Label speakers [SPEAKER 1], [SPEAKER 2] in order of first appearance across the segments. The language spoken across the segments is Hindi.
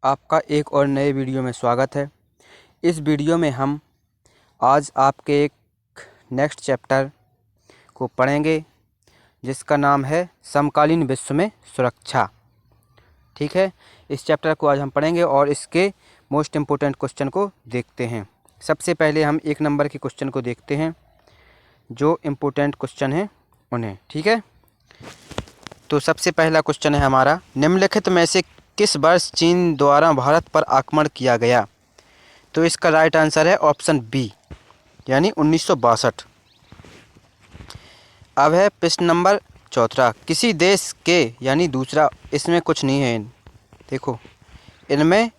[SPEAKER 1] आपका एक और नए वीडियो में स्वागत है। इस वीडियो में हम आज आपके एक नेक्स्ट चैप्टर को पढ़ेंगे जिसका नाम है समकालीन विश्व में सुरक्षा। ठीक है, इस चैप्टर को आज हम पढ़ेंगे और इसके मोस्ट इम्पोर्टेंट क्वेश्चन को देखते हैं। सबसे पहले हम 1 नंबर के क्वेश्चन को देखते हैं, जो इम्पोर्टेंट क्वेश्चन हैं उन्हें। ठीक है, तो सबसे पहला क्वेश्चन है हमारा, निम्नलिखित में से किस वर्ष चीन द्वारा भारत पर आक्रमण किया गया? तो इसका राइट आंसर है ऑप्शन बी, यानी 1962। अब है प्रश्न नंबर 4, किसी देश के, यानी दूसरा, इसमें कुछ नहीं है, देखो इनमें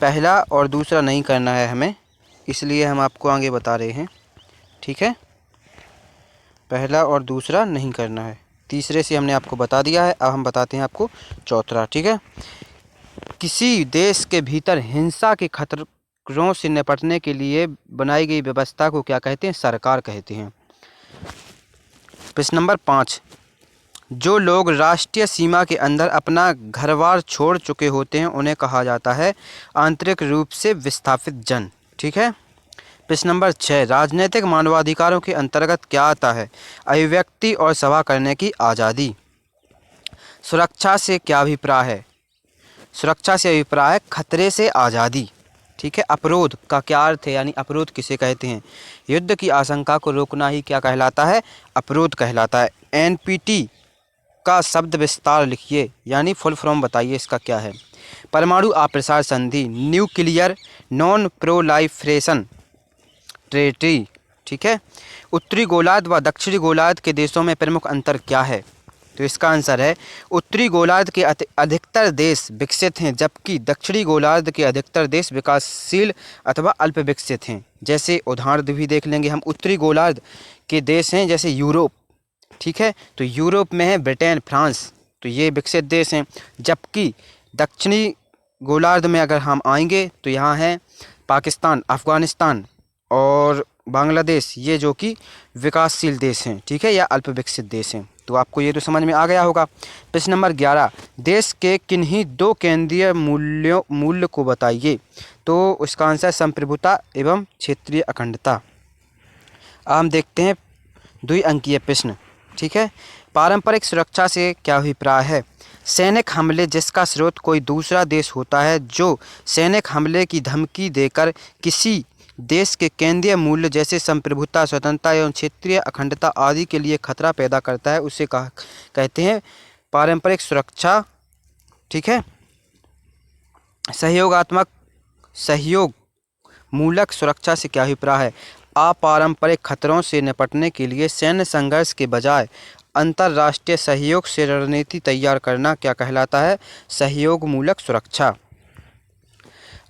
[SPEAKER 1] पहला और दूसरा नहीं करना है हमें, इसलिए हम आपको आगे बता रहे हैं। ठीक है, पहला और दूसरा नहीं करना है, तीसरे से हमने आपको बता दिया है। अब हम बताते हैं आपको चौथा। ठीक है, किसी देश के भीतर हिंसा के खतरों से निपटने के लिए बनाई गई व्यवस्था को क्या कहते हैं? सरकार कहते हैं। प्रश्न नंबर 5, जो लोग राष्ट्रीय सीमा के अंदर अपना घरबार छोड़ चुके होते हैं उन्हें कहा जाता है आंतरिक रूप से विस्थापित जन। ठीक है, प्रश्न नंबर 6, राजनीतिक मानवाधिकारों के अंतर्गत क्या आता है? अभिव्यक्ति और सभा करने की आज़ादी। सुरक्षा से क्या अभिप्राय है? सुरक्षा से अभिप्राय खतरे से आज़ादी। ठीक है, अपरोध का क्या अर्थ है, यानी अपरोध किसे कहते हैं? युद्ध की आशंका को रोकना ही क्या कहलाता है? अपरोध कहलाता है। एनपीटी का शब्द विस्तार लिखिए, यानी फुल फॉर्म बताइए इसका क्या है? परमाणु अप्रसार संधि, न्यूक्लियर नॉन प्रोलाइफरेशन ट्रेटी। ठीक है, उत्तरी गोलार्ध व दक्षिणी गोलार्ध के देशों में प्रमुख अंतर क्या है? तो इसका आंसर है उत्तरी गोलार्ध के अधिकतर देश विकसित हैं, जबकि दक्षिणी गोलार्ध के अधिकतर देश विकासशील अथवा अल्प विकसित हैं। जैसे उदाहरण भी देख लेंगे हम, उत्तरी गोलार्ध के देश हैं जैसे यूरोप। ठीक है, तो यूरोप में है ब्रिटेन, फ्रांस, तो ये विकसित देश हैं। जबकि दक्षिणी गोलार्ध में अगर हम आएंगे तो यहाँ है पाकिस्तान, अफ़गानिस्तान और बांग्लादेश, ये जो कि विकासशील देश हैं। ठीक है, या अल्प विकसित देश हैं। तो आपको ये तो समझ में आ गया होगा। प्रश्न नंबर 11, देश के किन्हीं 2 केंद्रीय मूल्य को बताइए? तो उसका आंसर संप्रभुता एवं क्षेत्रीय अखंडता। अब हम देखते हैं 2 अंकीय प्रश्न। ठीक है, पारंपरिक सुरक्षा से क्या अभिप्राय है? सैनिक हमले जिसका स्रोत कोई दूसरा देश होता है, जो सैनिक हमले की धमकी देकर किसी देश के केंद्रीय मूल्य जैसे संप्रभुता, स्वतंत्रता एवं क्षेत्रीय अखंडता आदि के लिए खतरा पैदा करता है, उसे कहते हैं पारंपरिक सुरक्षा। ठीक है, सहयोग मूलक सुरक्षा से क्या अभिप्राय है? अपारंपरिक खतरों से निपटने के लिए सैन्य संघर्ष के बजाय अंतर्राष्ट्रीय सहयोग से रणनीति तैयार करना क्या कहलाता है? सहयोग मूलक सुरक्षा।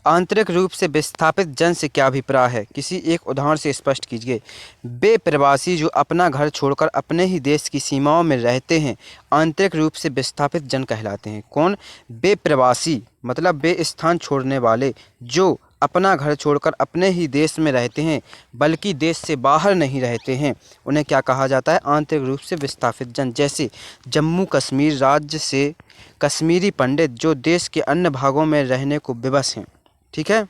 [SPEAKER 1] आंतरिक रूप से विस्थापित जन से क्या अभिप्राय है? किसी एक उदाहरण से स्पष्ट कीजिए। वे प्रवासी जो अपना घर छोड़कर अपने ही देश की सीमाओं में रहते हैं आंतरिक रूप से विस्थापित जन कहलाते हैं। कौन? वे प्रवासी, मतलब वे स्थान छोड़ने वाले जो अपना घर छोड़कर अपने ही देश में रहते हैं बल्कि देश से बाहर नहीं रहते हैं, उन्हें क्या कहा जाता है? आंतरिक रूप से विस्थापित जन। जैसे जम्मू कश्मीर राज्य से कश्मीरी पंडित जो देश के अन्य भागों में रहने को विवश हैं। ठीक है,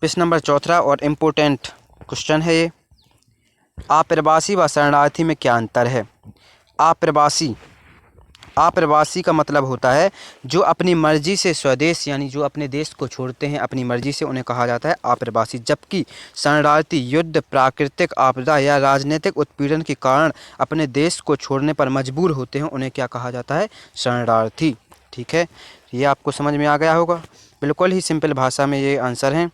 [SPEAKER 1] प्रश्न नंबर 4 और इम्पोर्टेंट क्वेश्चन है ये, अप्रवासी व शरणार्थी में क्या अंतर है? अप्रवासी का मतलब होता है जो अपनी मर्जी से स्वदेश, यानी जो अपने देश को छोड़ते हैं अपनी मर्जी से, उन्हें कहा जाता है अप्रवासी। जबकि शरणार्थी युद्ध, प्राकृतिक आपदा या राजनीतिक उत्पीड़न के कारण अपने देश को छोड़ने पर मजबूर होते हैं, उन्हें क्या कहा जाता है? शरणार्थी। ठीक है, ये आपको समझ में आ गया होगा। बिल्कुल ही सिंपल भाषा में ये आंसर हैं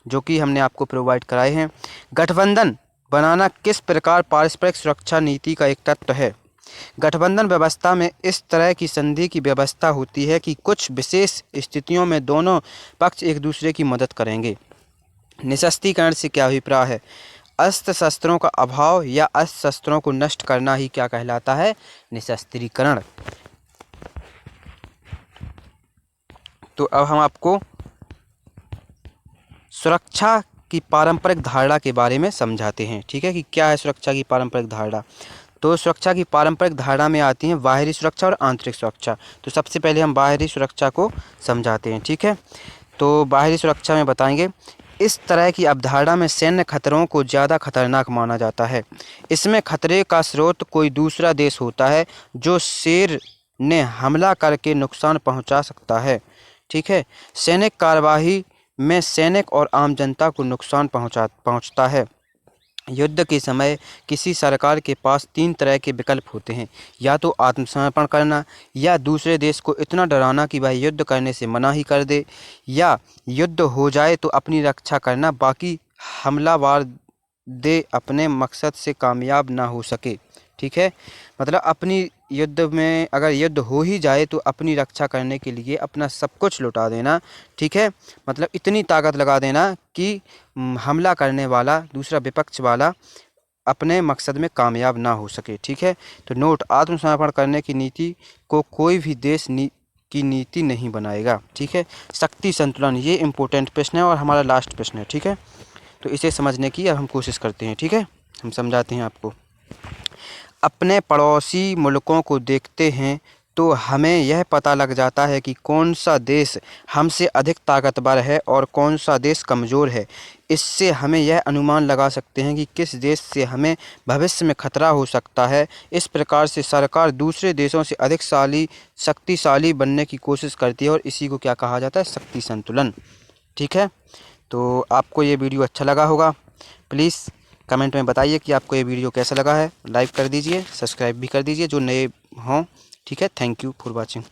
[SPEAKER 1] जो कि हमने आपको प्रोवाइड कराए हैं। गठबंधन बनाना किस प्रकार पारस्परिक सुरक्षा नीति का एक तत्व है? गठबंधन व्यवस्था में इस तरह की संधि की व्यवस्था होती है कि कुछ विशेष स्थितियों में दोनों पक्ष एक दूसरे की मदद करेंगे। निशस्त्रीकरण से क्या अभिप्राय है? अस्त्र शस्त्रों का अभाव या अस्त्र शस्त्रों को नष्ट करना ही क्या कहलाता है? निशस्त्रीकरण। तो अब हम आपको सुरक्षा की पारंपरिक धारणा के बारे में समझाते हैं। ठीक है, कि क्या है सुरक्षा की पारंपरिक धारणा। तो सुरक्षा की पारंपरिक धारणा में आती हैं बाहरी सुरक्षा और आंतरिक सुरक्षा। तो सबसे पहले हम बाहरी सुरक्षा को समझाते हैं, ठीक है। तो बाहरी सुरक्षा में बताएंगे, इस तरह की अवधारणा में सैन्य खतरों को ज़्यादा खतरनाक माना जाता है। इसमें खतरे का स्रोत कोई दूसरा देश होता है जो शेर ने हमला करके नुकसान पहुंचा सकता है, ठीक है। सैनिक कार्यवाही में सैनिक और आम जनता को नुकसान पहुंचता है। युद्ध के समय किसी सरकार के पास 3 तरह के विकल्प होते हैं, या तो आत्मसमर्पण करना, या दूसरे देश को इतना डराना कि वह युद्ध करने से मना ही कर दे, या युद्ध हो जाए तो अपनी रक्षा करना, बाकी हमलावर दे अपने मकसद से कामयाब ना हो सके, ठीक है। मतलब अपनी युद्ध में अगर युद्ध हो ही जाए तो अपनी रक्षा करने के लिए अपना सब कुछ लुटा देना, ठीक है। मतलब इतनी ताकत लगा देना कि हमला करने वाला दूसरा विपक्ष वाला अपने मकसद में कामयाब ना हो सके, ठीक है। तो नोट, आत्मसमर्पण करने की नीति को कोई भी देश की नीति नहीं बनाएगा, ठीक है। शक्ति संतुलन, ये इम्पोर्टेंट प्रश्न है और हमारा लास्ट प्रश्न है, ठीक है। तो इसे समझने की अब हम कोशिश करते हैं, ठीक है। हम समझाते हैं आपको। अपने पड़ोसी मुल्कों को देखते हैं तो हमें यह पता लग जाता है कि कौन सा देश हमसे अधिक ताकतवर है और कौन सा देश कमज़ोर है। इससे हमें यह अनुमान लगा सकते हैं कि किस देश से हमें भविष्य में खतरा हो सकता है। इस प्रकार से सरकार दूसरे देशों से अधिक शक्तिशाली बनने की कोशिश करती है और इसी को क्या कहा जाता है, शक्ति संतुलन, ठीक है। तो आपको ये वीडियो अच्छा लगा होगा। प्लीज़ कमेंट में बताइए कि आपको ये वीडियो कैसा लगा है। लाइक कर दीजिए, सब्सक्राइब भी कर दीजिए जो नए हों, ठीक है। Thank you for watching.